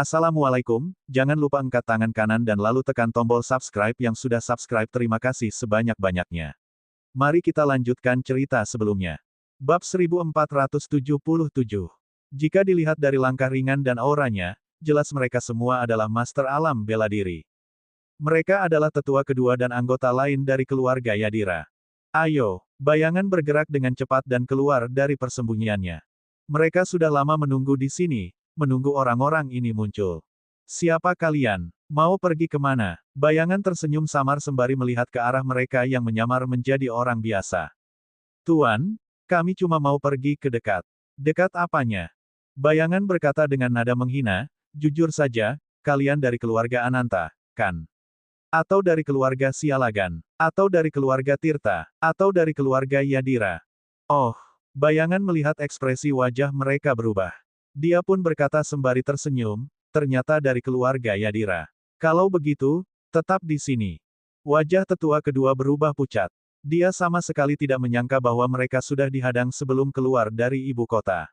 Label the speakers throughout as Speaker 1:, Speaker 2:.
Speaker 1: Assalamualaikum, jangan lupa angkat tangan kanan dan lalu tekan tombol subscribe yang sudah subscribe. Terima kasih sebanyak-banyaknya. Mari kita lanjutkan cerita sebelumnya. Bab 1477. Jika dilihat dari langkah ringan dan auranya, jelas mereka semua adalah master alam bela diri. Mereka adalah tetua kedua dan anggota lain dari keluarga Yadira. Ayo, bayangan bergerak dengan cepat dan keluar dari persembunyiannya. Mereka sudah lama menunggu di sini, menunggu orang-orang ini muncul. Siapa kalian? Mau pergi kemana? Bayangan tersenyum samar sembari melihat ke arah mereka yang menyamar menjadi orang biasa. Tuan, kami cuma mau pergi ke dekat. Dekat apanya? Bayangan berkata dengan nada menghina, jujur saja, kalian dari keluarga Ananta, kan? Atau dari keluarga Sialagan? Atau dari keluarga Tirta? Atau dari keluarga Yadira? Oh, bayangan melihat ekspresi wajah mereka berubah. Dia pun berkata sembari tersenyum, ternyata dari keluarga Yadira. Kalau begitu, tetap di sini. Wajah tetua kedua berubah pucat. Dia sama sekali tidak menyangka bahwa mereka sudah dihadang sebelum keluar dari ibu kota.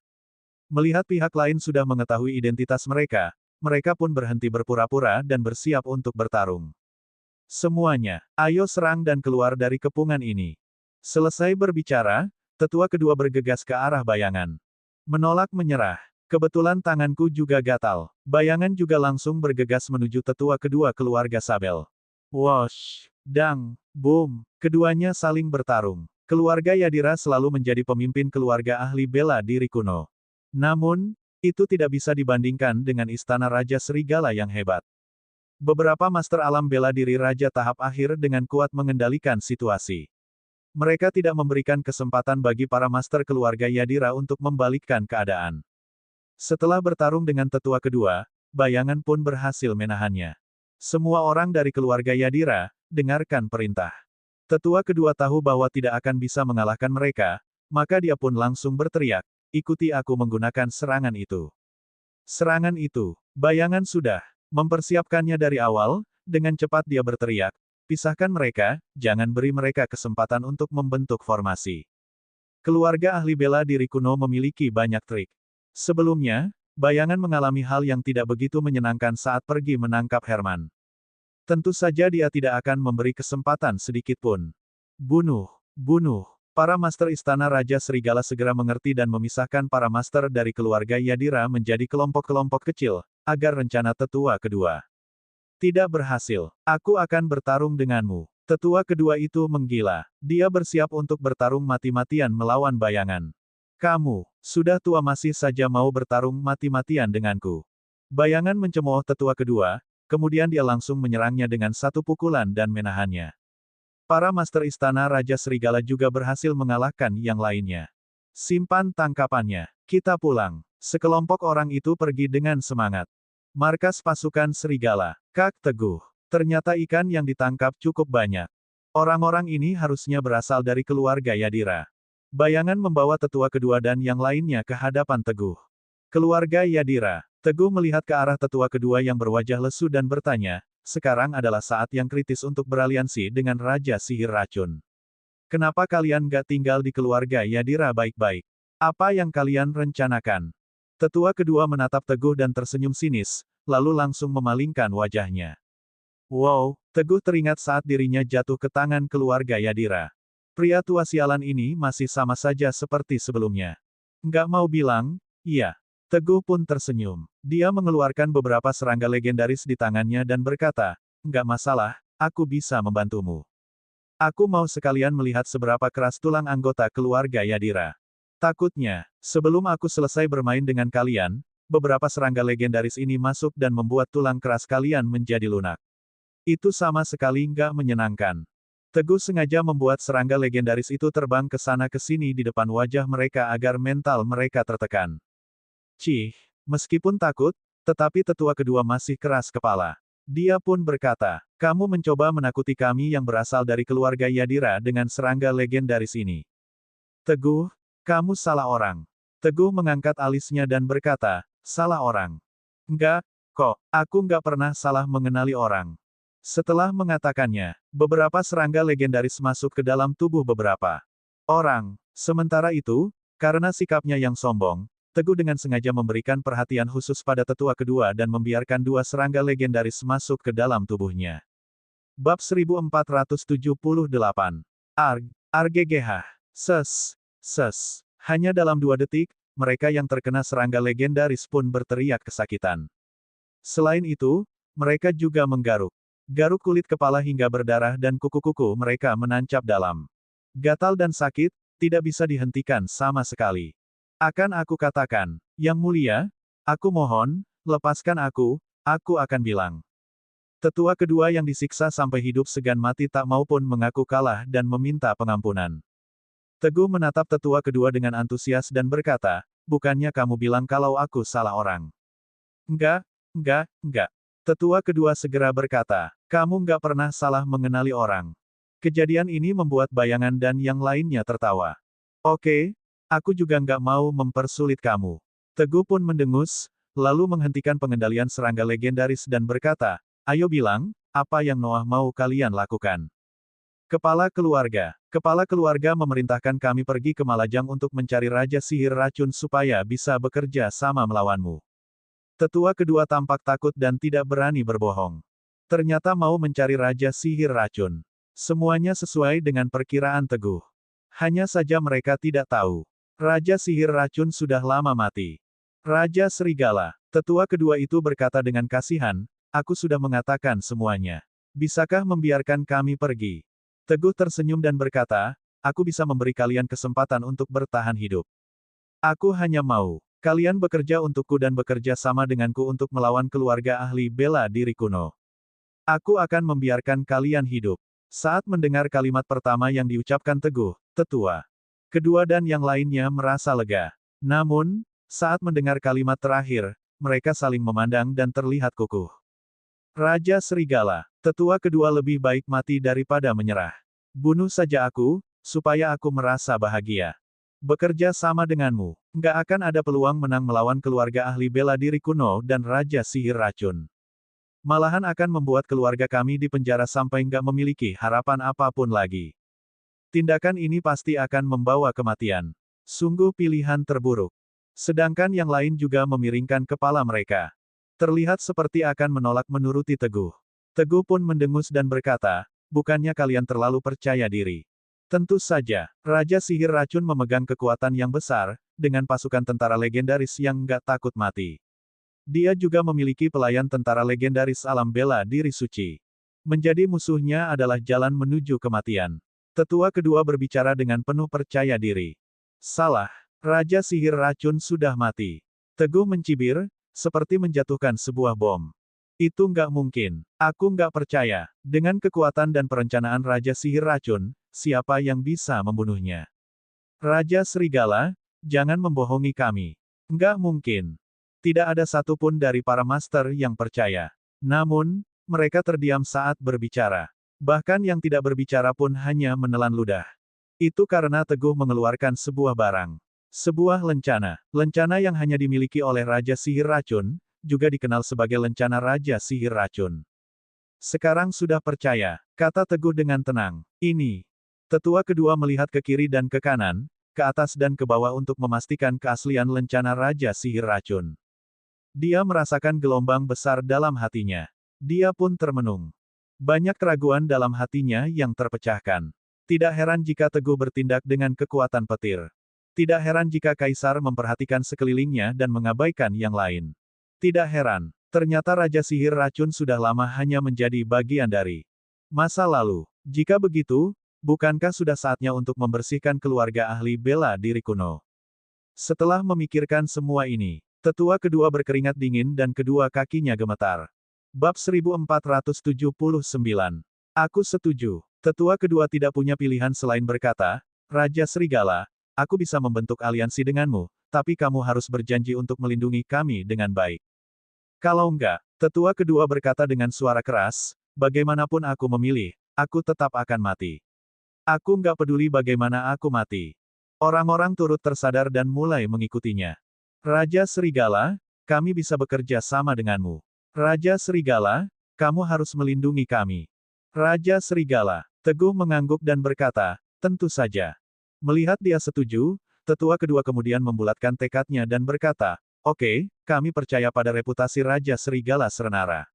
Speaker 1: Melihat pihak lain sudah mengetahui identitas mereka, mereka pun berhenti berpura-pura dan bersiap untuk bertarung. Semuanya, ayo serang dan keluar dari kepungan ini. Selesai berbicara, tetua kedua bergegas ke arah bayangan. Menolak menyerah. Kebetulan tanganku juga gatal. Bayangan juga langsung bergegas menuju tetua kedua keluarga Sabel. Wosh, dang, boom. Keduanya saling bertarung. Keluarga Yadira selalu menjadi pemimpin keluarga ahli bela diri kuno. Namun, itu tidak bisa dibandingkan dengan istana Raja Serigala yang hebat. Beberapa master alam bela diri Raja tahap akhir dengan kuat mengendalikan situasi. Mereka tidak memberikan kesempatan bagi para master keluarga Yadira untuk membalikkan keadaan. Setelah bertarung dengan tetua kedua, bayangan pun berhasil menahannya. Semua orang dari keluarga Yadira, dengarkan perintah. Tetua kedua tahu bahwa tidak akan bisa mengalahkan mereka, maka dia pun langsung berteriak, ikuti aku menggunakan serangan itu. Serangan itu, bayangan sudah mempersiapkannya dari awal, dengan cepat dia berteriak, pisahkan mereka, jangan beri mereka kesempatan untuk membentuk formasi. Keluarga ahli bela diri kuno memiliki banyak trik. Sebelumnya, bayangan mengalami hal yang tidak begitu menyenangkan saat pergi menangkap Herman. Tentu saja dia tidak akan memberi kesempatan sedikit pun. Bunuh, bunuh. Para master istana Raja Serigala segera mengerti dan memisahkan para master dari keluarga Yadira menjadi kelompok-kelompok kecil, agar rencana tetua kedua tidak berhasil. Aku akan bertarung denganmu. Tetua kedua itu menggila. Dia bersiap untuk bertarung mati-matian melawan bayangan. Kamu, sudah tua masih saja mau bertarung mati-matian denganku. Bayangan mencemooh tetua kedua, kemudian dia langsung menyerangnya dengan satu pukulan dan menahannya. Para master istana Raja Serigala juga berhasil mengalahkan yang lainnya. Simpan tangkapannya. Kita pulang. Sekelompok orang itu pergi dengan semangat. Markas pasukan Serigala. Kak Teguh. Ternyata ikan yang ditangkap cukup banyak. Orang-orang ini harusnya berasal dari keluarga Yadira. Bayangan membawa tetua kedua dan yang lainnya ke hadapan Teguh. Keluarga Yadira. Teguh melihat ke arah tetua kedua yang berwajah lesu dan bertanya, sekarang adalah saat yang kritis untuk beraliansi dengan Raja Sihir Racun. Kenapa kalian gak tinggal di keluarga Yadira baik-baik? Apa yang kalian rencanakan? Tetua kedua menatap Teguh dan tersenyum sinis, lalu langsung memalingkan wajahnya. Wow, Teguh teringat saat dirinya jatuh ke tangan keluarga Yadira. Pria tua sialan ini masih sama saja seperti sebelumnya. Nggak mau bilang, iya. Teguh pun tersenyum. Dia mengeluarkan beberapa serangga legendaris di tangannya dan berkata, nggak masalah, aku bisa membantumu. Aku mau sekalian melihat seberapa keras tulang anggota keluarga Yadira. Takutnya, sebelum aku selesai bermain dengan kalian, beberapa serangga legendaris ini masuk dan membuat tulang keras kalian menjadi lunak. Itu sama sekali nggak menyenangkan. Teguh sengaja membuat serangga legendaris itu terbang ke sana ke sini di depan wajah mereka agar mental mereka tertekan. Cih, meskipun takut, tetapi tetua kedua masih keras kepala. Dia pun berkata, kamu mencoba menakuti kami yang berasal dari keluarga Yadira dengan serangga legendaris ini. Teguh, kamu salah orang. Teguh mengangkat alisnya dan berkata, salah orang. Enggak, kok, aku nggak pernah salah mengenali orang. Setelah mengatakannya, beberapa serangga legendaris masuk ke dalam tubuh beberapa orang. Sementara itu, karena sikapnya yang sombong, Teguh dengan sengaja memberikan perhatian khusus pada tetua kedua dan membiarkan dua serangga legendaris masuk ke dalam tubuhnya. Bab 1478. RGGH. Ses. Hanya dalam 2 detik, mereka yang terkena serangga legendaris pun berteriak kesakitan. Selain itu, mereka juga menggaruk. Garuk kulit kepala hingga berdarah dan kuku-kuku mereka menancap dalam. Gatal dan sakit, tidak bisa dihentikan sama sekali. Akan aku katakan, Yang Mulia, aku mohon, lepaskan aku akan bilang. Tetua kedua yang disiksa sampai hidup segan mati tak mau pun mengaku kalah dan meminta pengampunan. Teguh menatap tetua kedua dengan antusias dan berkata, bukannya kamu bilang kalau aku salah orang? Enggak. Tetua kedua segera berkata, kamu enggak pernah salah mengenali orang. Kejadian ini membuat bayangan dan yang lainnya tertawa. Oke, aku juga nggak mau mempersulit kamu. Teguh pun mendengus, lalu menghentikan pengendalian serangga legendaris dan berkata, ayo bilang, apa yang Noah mau kalian lakukan? Kepala keluarga memerintahkan kami pergi ke Malajang untuk mencari Raja Sihir Racun supaya bisa bekerja sama melawanmu. Tetua kedua tampak takut dan tidak berani berbohong. Ternyata mau mencari Raja Sihir Racun. Semuanya sesuai dengan perkiraan Teguh. Hanya saja mereka tidak tahu. Raja Sihir Racun sudah lama mati. Raja Serigala. Tetua kedua itu berkata dengan kasihan, aku sudah mengatakan semuanya. Bisakah membiarkan kami pergi? Teguh tersenyum dan berkata, aku bisa memberi kalian kesempatan untuk bertahan hidup. Aku hanya mau, kalian bekerja untukku dan bekerja sama denganku untuk melawan keluarga ahli bela diri kuno. Aku akan membiarkan kalian hidup. Saat mendengar kalimat pertama yang diucapkan Teguh, tetua kedua dan yang lainnya merasa lega. Namun, saat mendengar kalimat terakhir, mereka saling memandang dan terlihat kukuh. Raja Serigala, tetua kedua lebih baik mati daripada menyerah. Bunuh saja aku, supaya aku merasa bahagia. Bekerja sama denganmu, nggak akan ada peluang menang melawan keluarga ahli bela diri kuno dan Raja Sihir Racun. Malahan akan membuat keluarga kami di penjara sampai nggak memiliki harapan apapun lagi. Tindakan ini pasti akan membawa kematian. Sungguh pilihan terburuk. Sedangkan yang lain juga memiringkan kepala mereka. Terlihat seperti akan menolak menuruti Teguh. Teguh pun mendengus dan berkata, bukannya kalian terlalu percaya diri. Tentu saja, Raja Sihir Racun memegang kekuatan yang besar, dengan pasukan tentara legendaris yang nggak takut mati. Dia juga memiliki pelayan tentara legendaris alam bela diri suci. Menjadi musuhnya adalah jalan menuju kematian. Tetua kedua berbicara dengan penuh percaya diri. Salah, Raja Sihir Racun sudah mati. Teguh mencibir, seperti menjatuhkan sebuah bom. Itu nggak mungkin. Aku nggak percaya. Dengan kekuatan dan perencanaan Raja Sihir Racun, siapa yang bisa membunuhnya? Raja Serigala, jangan membohongi kami. Nggak mungkin. Tidak ada satupun dari para master yang percaya. Namun, mereka terdiam saat berbicara. Bahkan yang tidak berbicara pun hanya menelan ludah. Itu karena Teguh mengeluarkan sebuah barang. Sebuah lencana. Lencana yang hanya dimiliki oleh Raja Sihir Racun, juga dikenal sebagai lencana Raja Sihir Racun. Sekarang sudah percaya, kata Teguh dengan tenang. Ini. Tetua kedua melihat ke kiri dan ke kanan, ke atas dan ke bawah untuk memastikan keaslian lencana Raja Sihir Racun. Dia merasakan gelombang besar dalam hatinya. Dia pun termenung. Banyak keraguan dalam hatinya yang terpecahkan. Tidak heran jika Teguh bertindak dengan kekuatan petir. Tidak heran jika Kaisar memperhatikan sekelilingnya dan mengabaikan yang lain. Tidak heran, ternyata Raja Sihir Racun sudah lama hanya menjadi bagian dari masa lalu. Jika begitu, bukankah sudah saatnya untuk membersihkan keluarga ahli bela diri kuno? Setelah memikirkan semua ini, tetua kedua berkeringat dingin dan kedua kakinya gemetar. Bab 1479. Aku setuju. Tetua kedua tidak punya pilihan selain berkata, Raja Serigala, aku bisa membentuk aliansi denganmu, tapi kamu harus berjanji untuk melindungi kami dengan baik. Kalau enggak, tetua kedua berkata dengan suara keras, bagaimanapun aku memilih, aku tetap akan mati. Aku enggak peduli bagaimana aku mati. Orang-orang turut tersadar dan mulai mengikutinya. Raja Serigala, kami bisa bekerja sama denganmu. Raja Serigala, kamu harus melindungi kami. Raja Serigala, Teguh mengangguk dan berkata, tentu saja. Melihat dia setuju, Tetua kedua kemudian membulatkan tekadnya dan berkata, "Oke, kami percaya pada reputasi Raja Serigala Serenara.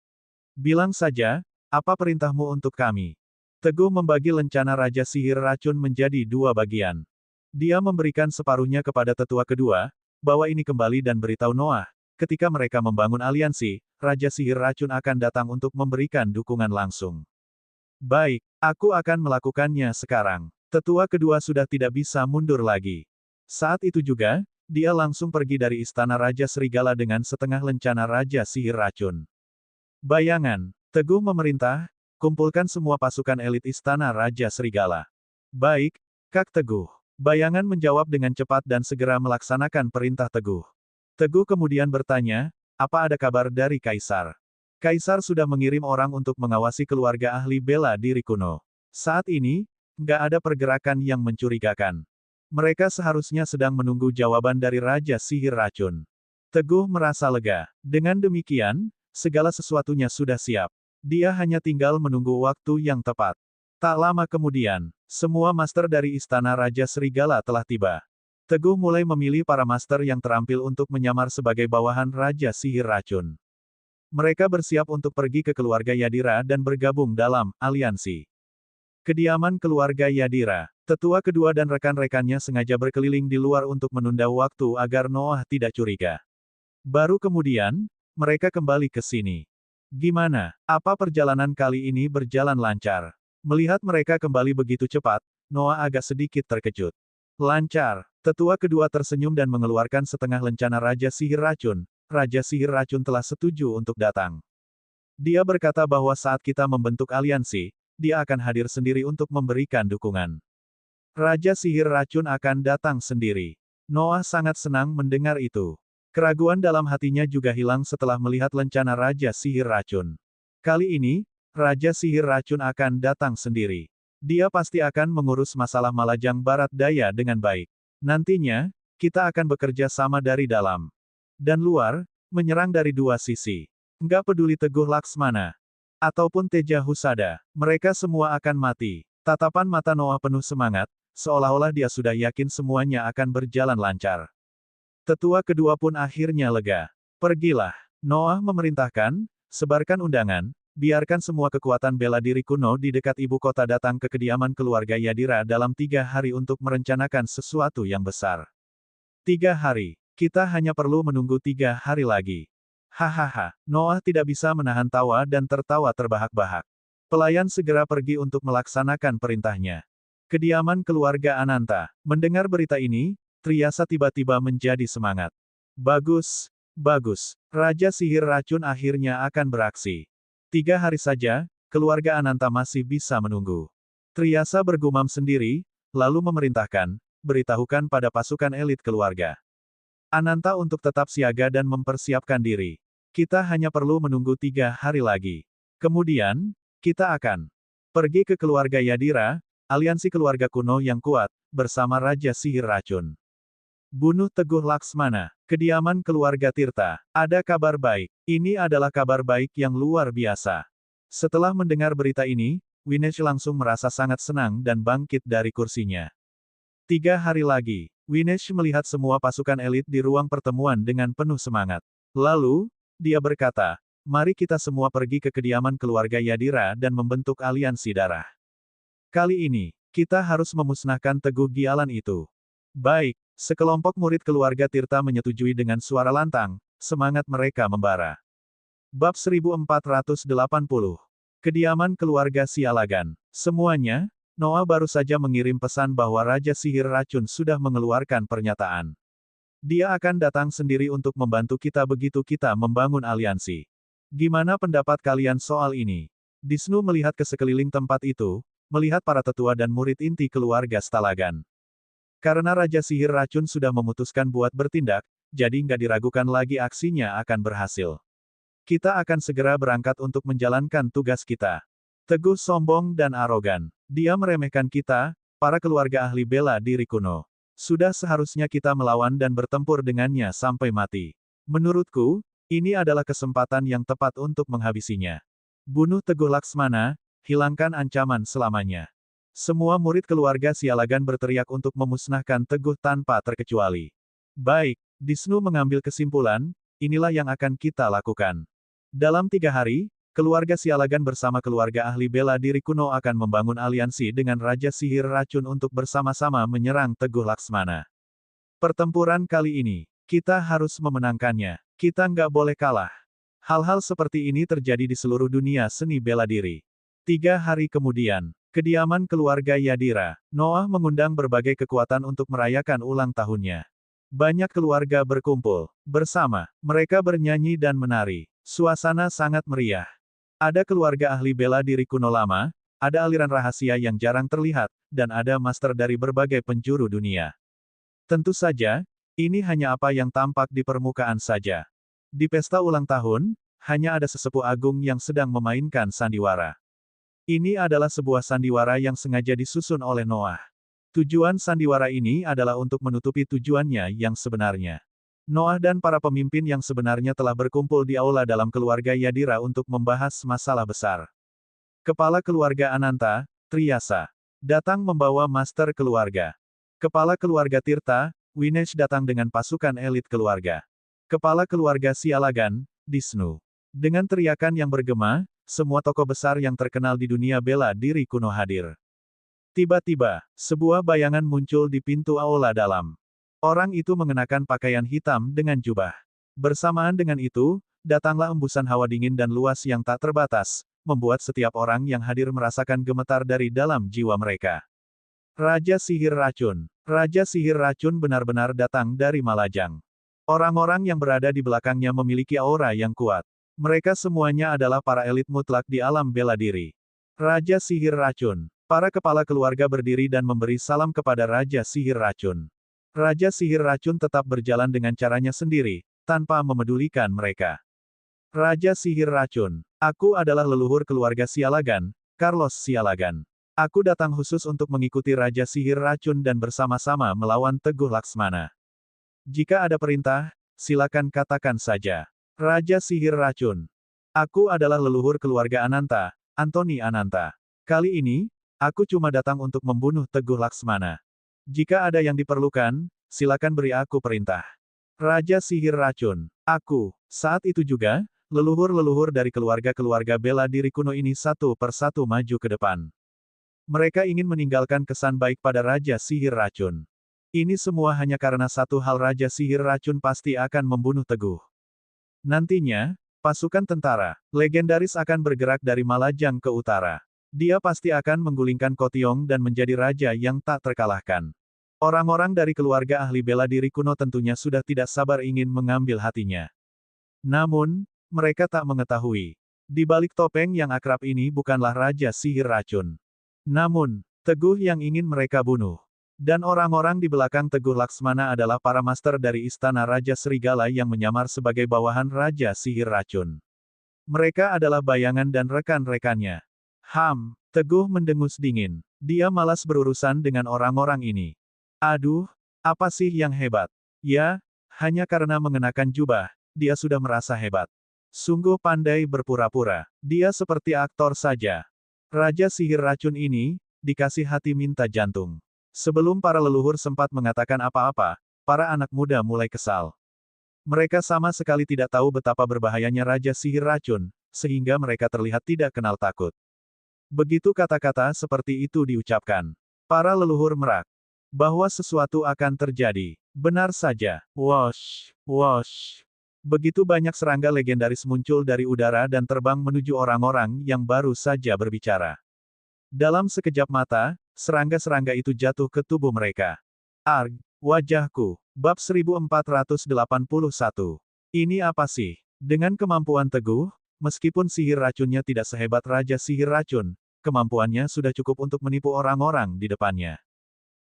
Speaker 1: Bilang saja, apa perintahmu untuk kami?" Teguh membagi lencana Raja Sihir Racun menjadi dua bagian. Dia memberikan separuhnya kepada tetua kedua, bawa ini kembali dan beritahu Noah, ketika mereka membangun aliansi, Raja Sihir Racun akan datang untuk memberikan dukungan langsung. Baik, aku akan melakukannya sekarang. Tetua kedua sudah tidak bisa mundur lagi. Saat itu juga, dia langsung pergi dari istana Raja Serigala dengan setengah lencana Raja Sihir Racun. Bayangan, Teguh memerintah, kumpulkan semua pasukan elit istana Raja Serigala. Baik, Kak Teguh. Bayangan menjawab dengan cepat dan segera melaksanakan perintah Teguh. Teguh kemudian bertanya, apa ada kabar dari Kaisar? Kaisar sudah mengirim orang untuk mengawasi keluarga ahli bela diri kuno. Saat ini, nggak ada pergerakan yang mencurigakan. Mereka seharusnya sedang menunggu jawaban dari Raja Sihir Racun. Teguh merasa lega. Dengan demikian, segala sesuatunya sudah siap. Dia hanya tinggal menunggu waktu yang tepat. Tak lama kemudian, semua master dari Istana Raja Serigala telah tiba. Teguh mulai memilih para master yang terampil untuk menyamar sebagai bawahan Raja Sihir Racun. Mereka bersiap untuk pergi ke keluarga Yadira dan bergabung dalam aliansi. Kediaman keluarga Yadira. Tetua kedua dan rekan-rekannya sengaja berkeliling di luar untuk menunda waktu agar Noah tidak curiga. Baru kemudian, mereka kembali ke sini. Gimana? Apa perjalanan kali ini berjalan lancar? Melihat mereka kembali begitu cepat, Noah agak sedikit terkejut. Lancar. Tetua kedua tersenyum dan mengeluarkan setengah lencana Raja Sihir Racun. Raja Sihir Racun telah setuju untuk datang. Dia berkata bahwa saat kita membentuk aliansi, dia akan hadir sendiri untuk memberikan dukungan. Raja Sihir Racun akan datang sendiri. Noah sangat senang mendengar itu. Keraguan dalam hatinya juga hilang setelah melihat lencana Raja Sihir Racun. Kali ini, Raja Sihir Racun akan datang sendiri. Dia pasti akan mengurus masalah Malajang Barat Daya dengan baik. Nantinya, kita akan bekerja sama dari dalam dan luar, menyerang dari dua sisi. Nggak peduli Teguh Laksmana ataupun Teja Husada, mereka semua akan mati. Tatapan mata Noah penuh semangat, seolah-olah dia sudah yakin semuanya akan berjalan lancar. Tetua kedua pun akhirnya lega. Pergilah. Noah memerintahkan, sebarkan undangan, biarkan semua kekuatan bela diri kuno di dekat ibu kota datang ke kediaman keluarga Yadira dalam 3 hari untuk merencanakan sesuatu yang besar. 3 hari. Kita hanya perlu menunggu 3 hari lagi. Hahaha. Noah tidak bisa menahan tawa dan tertawa terbahak-bahak. Pelayan segera pergi untuk melaksanakan perintahnya. Kediaman keluarga Ananta. Mendengar berita ini, Triasa tiba-tiba menjadi semangat. Bagus, bagus. Raja Sihir Racun akhirnya akan beraksi. 3 hari saja, keluarga Ananta masih bisa menunggu. Triasa bergumam sendiri, lalu memerintahkan, beritahukan pada pasukan elit keluarga Ananta untuk tetap siaga dan mempersiapkan diri. Kita hanya perlu menunggu 3 hari lagi. Kemudian, kita akan pergi ke keluarga Yadira, aliansi keluarga kuno yang kuat, bersama Raja Sihir Racun. Bunuh Teguh Laksmana. Kediaman keluarga Tirta. Ada kabar baik. Ini adalah kabar baik yang luar biasa. Setelah mendengar berita ini, Winesh langsung merasa sangat senang dan bangkit dari kursinya. 3 hari lagi, Winesh melihat semua pasukan elit di ruang pertemuan dengan penuh semangat. Lalu, dia berkata, mari kita semua pergi ke kediaman keluarga Yadira dan membentuk aliansi darah. Kali ini, kita harus memusnahkan Teguh Gialan itu. Baik, sekelompok murid keluarga Tirta menyetujui dengan suara lantang, semangat mereka membara. Bab 1480. Kediaman keluarga Sialagan. Semuanya, Noah baru saja mengirim pesan bahwa Raja Sihir Racun sudah mengeluarkan pernyataan. Dia akan datang sendiri untuk membantu kita begitu kita membangun aliansi. Gimana pendapat kalian soal ini? Disnu melihat ke sekeliling tempat itu, melihat para tetua dan murid inti keluarga Stalagan. Karena Raja Sihir Racun sudah memutuskan buat bertindak, jadi nggak diragukan lagi aksinya akan berhasil. Kita akan segera berangkat untuk menjalankan tugas kita. Teguh sombong dan arogan. Dia meremehkan kita, para keluarga ahli bela diri kuno. Sudah seharusnya kita melawan dan bertempur dengannya sampai mati. Menurutku, ini adalah kesempatan yang tepat untuk menghabisinya. Bunuh Teguh Laksmana, hilangkan ancaman selamanya. Semua murid keluarga Sialagan berteriak untuk memusnahkan Teguh tanpa terkecuali. Baik, Disnu mengambil kesimpulan, inilah yang akan kita lakukan. Dalam 3 hari, keluarga Sialagan bersama keluarga ahli bela diri kuno akan membangun aliansi dengan Raja Sihir Racun untuk bersama-sama menyerang Teguh Laksmana. Pertempuran kali ini, kita harus memenangkannya. Kita nggak boleh kalah. Hal-hal seperti ini terjadi di seluruh dunia seni bela diri. 3 hari kemudian, kediaman keluarga Yadira, Noah mengundang berbagai kekuatan untuk merayakan ulang tahunnya. Banyak keluarga berkumpul bersama, mereka bernyanyi dan menari. Suasana sangat meriah. Ada keluarga ahli bela diri kuno lama, ada aliran rahasia yang jarang terlihat, dan ada master dari berbagai penjuru dunia. Tentu saja, ini hanya apa yang tampak di permukaan saja. Di pesta ulang tahun, hanya ada sesepuh agung yang sedang memainkan sandiwara. Ini adalah sebuah sandiwara yang sengaja disusun oleh Noah. Tujuan sandiwara ini adalah untuk menutupi tujuannya yang sebenarnya. Noah dan para pemimpin yang sebenarnya telah berkumpul di aula dalam keluarga Yadira untuk membahas masalah besar. Kepala keluarga Ananta, Triyasa, datang membawa master keluarga. Kepala keluarga Tirta, Winesh datang dengan pasukan elit keluarga. Kepala keluarga Sialagan, Disnu. Dengan teriakan yang bergema, semua tokoh besar yang terkenal di dunia bela diri kuno hadir. Tiba-tiba, sebuah bayangan muncul di pintu aula dalam. Orang itu mengenakan pakaian hitam dengan jubah. Bersamaan dengan itu, datanglah embusan hawa dingin dan luas yang tak terbatas, membuat setiap orang yang hadir merasakan gemetar dari dalam jiwa mereka. Raja Sihir Racun. Raja Sihir Racun benar-benar datang dari Malajang. Orang-orang yang berada di belakangnya memiliki aura yang kuat. Mereka semuanya adalah para elit mutlak di alam bela diri. Raja Sihir Racun. Para kepala keluarga berdiri dan memberi salam kepada Raja Sihir Racun. Raja Sihir Racun tetap berjalan dengan caranya sendiri, tanpa memedulikan mereka. Raja Sihir Racun. Aku adalah leluhur keluarga Sialagan, Carlos Sialagan. Aku datang khusus untuk mengikuti Raja Sihir Racun dan bersama-sama melawan Teguh Laksmana. Jika ada perintah, silakan katakan saja. Raja Sihir Racun. Aku adalah leluhur keluarga Ananta, Antoni Ananta. Kali ini, aku cuma datang untuk membunuh Teguh Laksmana. Jika ada yang diperlukan, silakan beri aku perintah. Raja Sihir Racun. Aku. Saat itu juga, leluhur-leluhur dari keluarga-keluarga bela diri kuno ini satu persatu maju ke depan. Mereka ingin meninggalkan kesan baik pada Raja Sihir Racun. Ini semua hanya karena satu hal, Raja Sihir Racun pasti akan membunuh Teguh. Nantinya, pasukan tentara legendaris akan bergerak dari Malajang ke utara. Dia pasti akan menggulingkan Kotiong dan menjadi raja yang tak terkalahkan. Orang-orang dari keluarga ahli bela diri kuno tentunya sudah tidak sabar ingin mengambil hatinya. Namun, mereka tak mengetahui. Di balik topeng yang akrab ini bukanlah Raja Sihir Racun. Namun, Teguh yang ingin mereka bunuh. Dan orang-orang di belakang Teguh Laksmana adalah para master dari Istana Raja Serigala yang menyamar sebagai bawahan Raja Sihir Racun. Mereka adalah bayangan dan rekan-rekannya. Teguh mendengus dingin. Dia malas berurusan dengan orang-orang ini. Aduh, apa sih yang hebat? Ya, hanya karena mengenakan jubah, dia sudah merasa hebat. Sungguh pandai berpura-pura. Dia seperti aktor saja. Raja Sihir Racun ini, dikasih hati minta jantung. Sebelum para leluhur sempat mengatakan apa-apa, para anak muda mulai kesal. Mereka sama sekali tidak tahu betapa berbahayanya Raja Sihir Racun, sehingga mereka terlihat tidak kenal takut. Begitu kata-kata seperti itu diucapkan, para leluhur merak bahwa sesuatu akan terjadi. Benar saja. Wosh, wosh. Begitu banyak serangga legendaris muncul dari udara dan terbang menuju orang-orang yang baru saja berbicara. Dalam sekejap mata, serangga-serangga itu jatuh ke tubuh mereka. Arg, wajahku. Bab 1481. Ini apa sih? Dengan kemampuan Teguh, meskipun sihir racunnya tidak sehebat Raja Sihir Racun, kemampuannya sudah cukup untuk menipu orang-orang di depannya.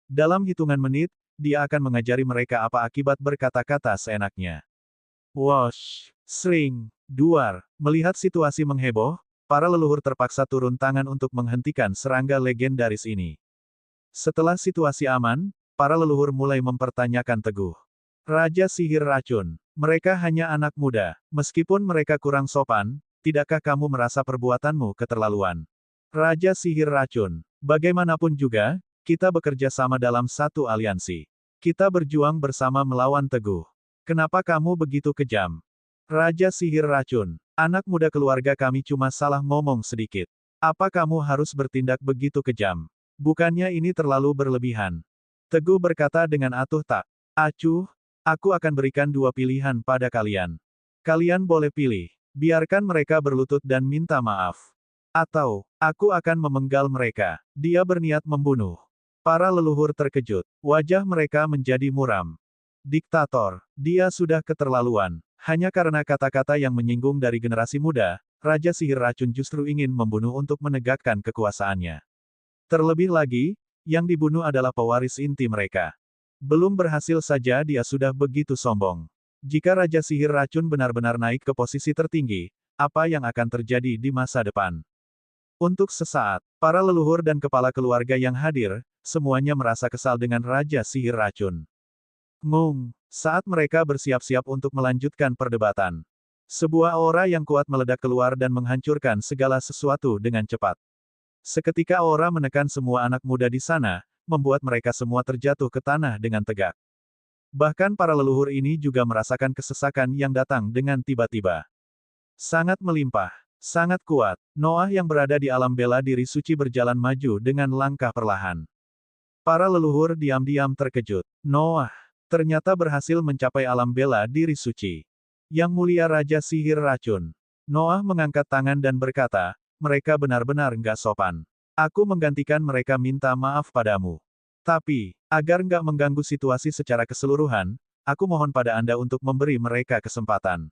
Speaker 1: Dalam hitungan menit, dia akan mengajari mereka apa akibat berkata-kata seenaknya. Wosh, sring, duar. Melihat situasi mengheboh, para leluhur terpaksa turun tangan untuk menghentikan serangga legendaris ini. Setelah situasi aman, para leluhur mulai mempertanyakan Teguh. Raja Sihir Racun, mereka hanya anak muda. Meskipun mereka kurang sopan, tidakkah kamu merasa perbuatanmu keterlaluan? Raja Sihir Racun, Bagaimanapun juga, kita bekerja sama dalam satu aliansi. Kita berjuang bersama melawan Teguh. Kenapa kamu begitu kejam? Raja Sihir Racun. Anak muda keluarga kami cuma salah ngomong sedikit. Apa kamu harus bertindak begitu kejam? Bukannya ini terlalu berlebihan? Teguh berkata dengan atuh tak. Acuh, aku akan berikan dua pilihan pada kalian. Kalian boleh pilih. Biarkan mereka berlutut dan minta maaf. Atau, aku akan memenggal mereka. Dia berniat membunuh. Para leluhur terkejut. Wajah mereka menjadi muram. Diktator. Dia sudah keterlaluan. Hanya karena kata-kata yang menyinggung dari generasi muda, Raja Sihir Racun justru ingin membunuh untuk menegakkan kekuasaannya. Terlebih lagi, yang dibunuh adalah pewaris inti mereka. Belum berhasil saja dia sudah begitu sombong. Jika Raja Sihir Racun benar-benar naik ke posisi tertinggi, apa yang akan terjadi di masa depan? Untuk sesaat, para leluhur dan kepala keluarga yang hadir, semuanya merasa kesal dengan Raja Sihir Racun. Saat mereka bersiap-siap untuk melanjutkan perdebatan. Sebuah aura yang kuat meledak keluar dan menghancurkan segala sesuatu dengan cepat. Seketika aura menekan semua anak muda di sana, membuat mereka semua terjatuh ke tanah dengan tegak. Bahkan para leluhur ini juga merasakan kesesakan yang datang dengan tiba-tiba. Sangat melimpah, sangat kuat, Noah yang berada di alam bela diri suci berjalan maju dengan langkah perlahan. Para leluhur diam-diam terkejut. Noah ternyata berhasil mencapai alam bela diri suci. Yang mulia Raja Sihir Racun. Noah mengangkat tangan dan berkata, mereka benar-benar nggak sopan. Aku menggantikan mereka minta maaf padamu. Tapi, agar nggak mengganggu situasi secara keseluruhan, aku mohon pada Anda untuk memberi mereka kesempatan.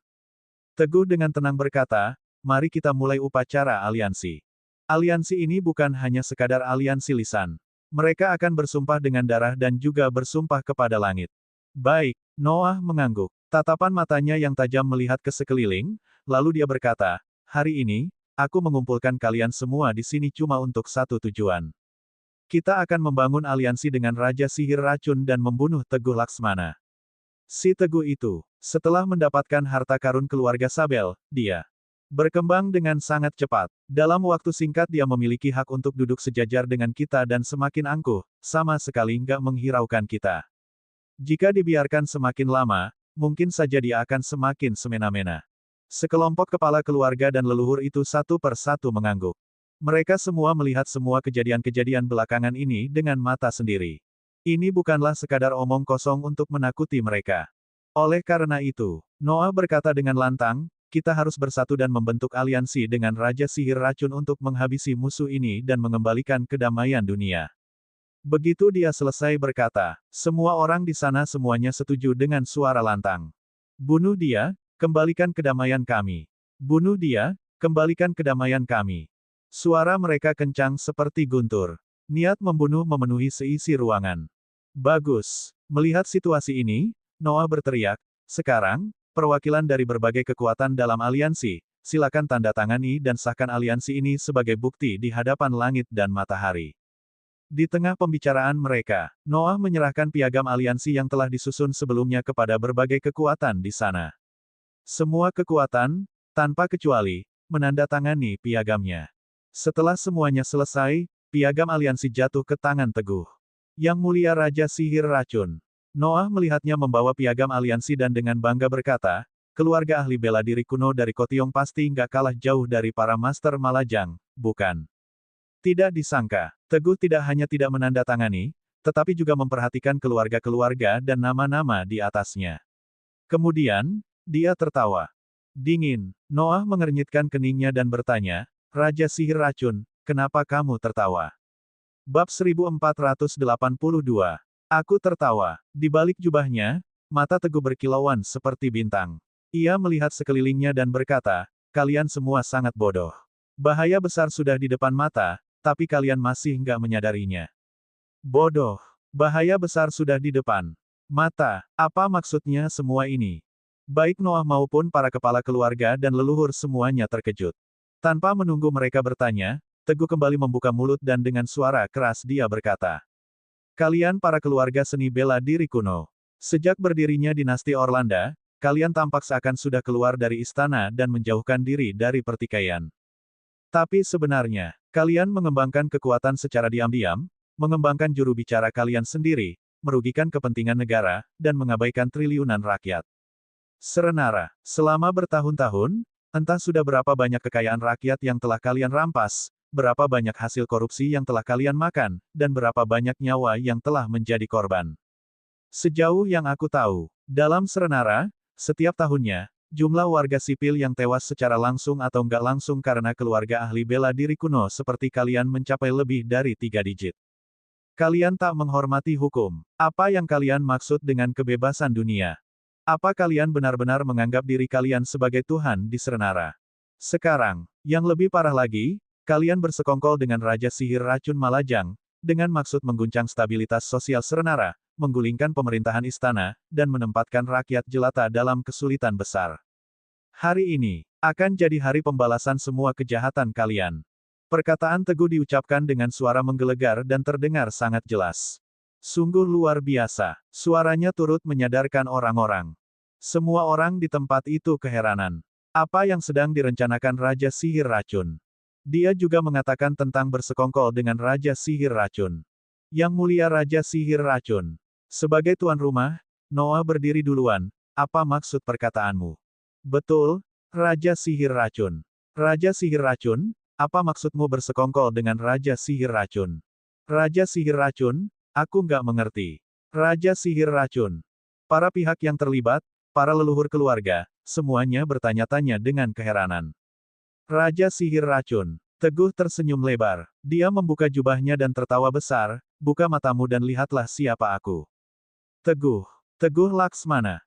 Speaker 1: Teguh dengan tenang berkata, mari kita mulai upacara aliansi. Aliansi ini bukan hanya sekadar aliansi lisan. Mereka akan bersumpah dengan darah dan juga bersumpah kepada langit. Baik, Noah mengangguk. Tatapan matanya yang tajam melihat ke sekeliling, lalu dia berkata, hari ini, aku mengumpulkan kalian semua di sini cuma untuk satu tujuan. Kita akan membangun aliansi dengan Raja Sihir Racun dan membunuh Teguh Laksmana. Si Teguh itu, setelah mendapatkan harta karun keluarga Sabel, dia berkembang dengan sangat cepat. Dalam waktu singkat dia memiliki hak untuk duduk sejajar dengan kita dan semakin angkuh, sama sekali nggak menghiraukan kita. Jika dibiarkan semakin lama, mungkin saja dia akan semakin semena-mena. Sekelompok kepala keluarga dan leluhur itu satu persatu mengangguk. Mereka semua melihat semua kejadian-kejadian belakangan ini dengan mata sendiri. Ini bukanlah sekadar omong kosong untuk menakuti mereka. Oleh karena itu, Noah berkata dengan lantang, kita harus bersatu dan membentuk aliansi dengan Raja Sihir Racun untuk menghabisi musuh ini dan mengembalikan kedamaian dunia. Begitu dia selesai berkata, semua orang di sana semuanya setuju dengan suara lantang. Bunuh dia, kembalikan kedamaian kami. Bunuh dia, kembalikan kedamaian kami. Suara mereka kencang seperti guntur. Niat membunuh memenuhi seisi ruangan. Bagus. Melihat situasi ini, Noah berteriak, sekarang, perwakilan dari berbagai kekuatan dalam aliansi, silakan tanda tangani dan sahkan aliansi ini sebagai bukti di hadapan langit dan matahari. Di tengah pembicaraan mereka, Noah menyerahkan piagam aliansi yang telah disusun sebelumnya kepada berbagai kekuatan di sana. Semua kekuatan, tanpa kecuali, menandatangani piagamnya. Setelah semuanya selesai, piagam aliansi jatuh ke tangan Teguh. Yang mulia Raja Sihir Racun. Noah melihatnya membawa piagam aliansi dan dengan bangga berkata, keluarga ahli bela diri kuno dari Kotiong pasti nggak kalah jauh dari para master Malajang, bukan? Tidak disangka, Teguh tidak hanya tidak menandatangani, tetapi juga memperhatikan keluarga-keluarga dan nama-nama di atasnya. Kemudian, dia tertawa. Dingin, Noah mengernyitkan keningnya dan bertanya, Raja Sihir Racun, kenapa kamu tertawa? Bab 1482. Aku tertawa. Di balik jubahnya, mata Teguh berkilauan seperti bintang. Ia melihat sekelilingnya dan berkata, kalian semua sangat bodoh. Bahaya besar sudah di depan mata, tapi kalian masih nggak menyadarinya. Bodoh. Bahaya besar sudah di depan mata. Apa maksudnya semua ini? Baik Noah maupun para kepala keluarga dan leluhur semuanya terkejut. Tanpa menunggu mereka bertanya, Teguh kembali membuka mulut dan dengan suara keras dia berkata. Kalian para keluarga seni bela diri kuno. Sejak berdirinya dinasti Orlanda, kalian tampak seakan sudah keluar dari istana dan menjauhkan diri dari pertikaian. Tapi sebenarnya, kalian mengembangkan kekuatan secara diam-diam, mengembangkan juru bicara kalian sendiri, merugikan kepentingan negara, dan mengabaikan triliunan rakyat. Serenara, selama bertahun-tahun, entah sudah berapa banyak kekayaan rakyat yang telah kalian rampas, berapa banyak hasil korupsi yang telah kalian makan, dan berapa banyak nyawa yang telah menjadi korban. Sejauh yang aku tahu, dalam Serenara, setiap tahunnya, jumlah warga sipil yang tewas secara langsung atau nggak langsung karena keluarga ahli bela diri kuno seperti kalian mencapai lebih dari 3 digit. Kalian tak menghormati hukum. Apa yang kalian maksud dengan kebebasan dunia? Apa kalian benar-benar menganggap diri kalian sebagai Tuhan di Serenara? Sekarang, yang lebih parah lagi, kalian bersekongkol dengan Raja Sihir Racun Malajang, dengan maksud mengguncang stabilitas sosial Serenara, menggulingkan pemerintahan istana, dan menempatkan rakyat jelata dalam kesulitan besar. Hari ini, akan jadi hari pembalasan semua kejahatan kalian. Perkataan Teguh diucapkan dengan suara menggelegar dan terdengar sangat jelas. Sungguh luar biasa, suaranya turut menyadarkan orang-orang. Semua orang di tempat itu keheranan. Apa yang sedang direncanakan Raja Sihir Racun? Dia juga mengatakan tentang bersekongkol dengan Raja Sihir Racun. Yang mulia Raja Sihir Racun. Sebagai tuan rumah, Noah berdiri duluan. Apa maksud perkataanmu? Betul, Raja Sihir Racun. Raja Sihir Racun, apa maksudmu bersekongkol dengan Raja Sihir Racun? Raja Sihir Racun, aku nggak mengerti. Raja Sihir Racun. Para pihak yang terlibat, para leluhur keluarga, semuanya bertanya-tanya dengan keheranan. Raja Sihir Racun. Teguh tersenyum lebar. Dia membuka jubahnya dan tertawa besar. Buka matamu dan lihatlah siapa aku. Teguh. Teguh Laksmana.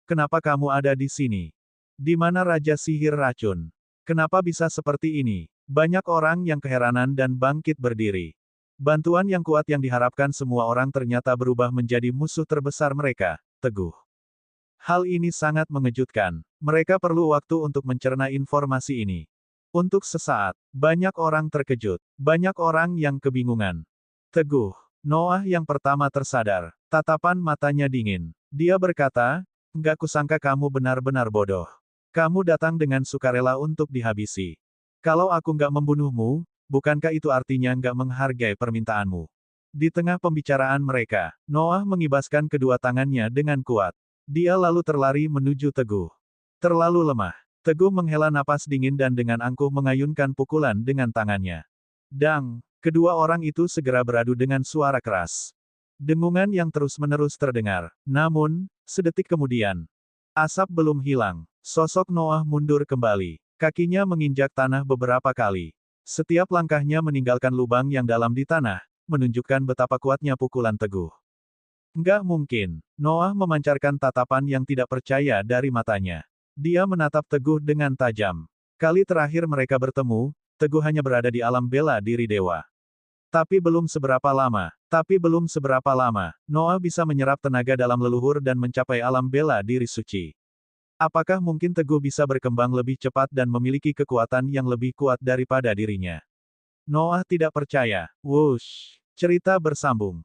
Speaker 1: Kenapa kamu ada di sini? Di mana Raja Sihir Racun? Kenapa bisa seperti ini? Banyak orang yang keheranan dan bangkit berdiri. Bantuan yang kuat yang diharapkan semua orang ternyata berubah menjadi musuh terbesar mereka, Teguh. Hal ini sangat mengejutkan. Mereka perlu waktu untuk mencerna informasi ini. Untuk sesaat, banyak orang terkejut. Banyak orang yang kebingungan. Teguh. Noah yang pertama tersadar. Tatapan matanya dingin. Dia berkata, "Nggak kusangka kamu benar-benar bodoh. Kamu datang dengan sukarela untuk dihabisi. Kalau aku nggak membunuhmu, bukankah itu artinya nggak menghargai permintaanmu?" Di tengah pembicaraan mereka, Noah mengibaskan kedua tangannya dengan kuat. Dia lalu terlari menuju Teguh. Terlalu lemah. Teguh menghela napas dingin dan dengan angkuh mengayunkan pukulan dengan tangannya. Dang! Kedua orang itu segera beradu dengan suara keras. Dengungan yang terus-menerus terdengar. Namun, sedetik kemudian, asap belum hilang. Sosok Noah mundur kembali. Kakinya menginjak tanah beberapa kali. Setiap langkahnya meninggalkan lubang yang dalam di tanah, menunjukkan betapa kuatnya pukulan Teguh. Nggak mungkin. Noah memancarkan tatapan yang tidak percaya dari matanya. Dia menatap Teguh dengan tajam. Kali terakhir mereka bertemu, Teguh hanya berada di alam bela diri dewa. Tapi belum seberapa lama, Noah bisa menyerap tenaga dalam leluhur dan mencapai alam bela diri suci. Apakah mungkin Teguh bisa berkembang lebih cepat dan memiliki kekuatan yang lebih kuat daripada dirinya? Noah tidak percaya. Wush! Cerita bersambung.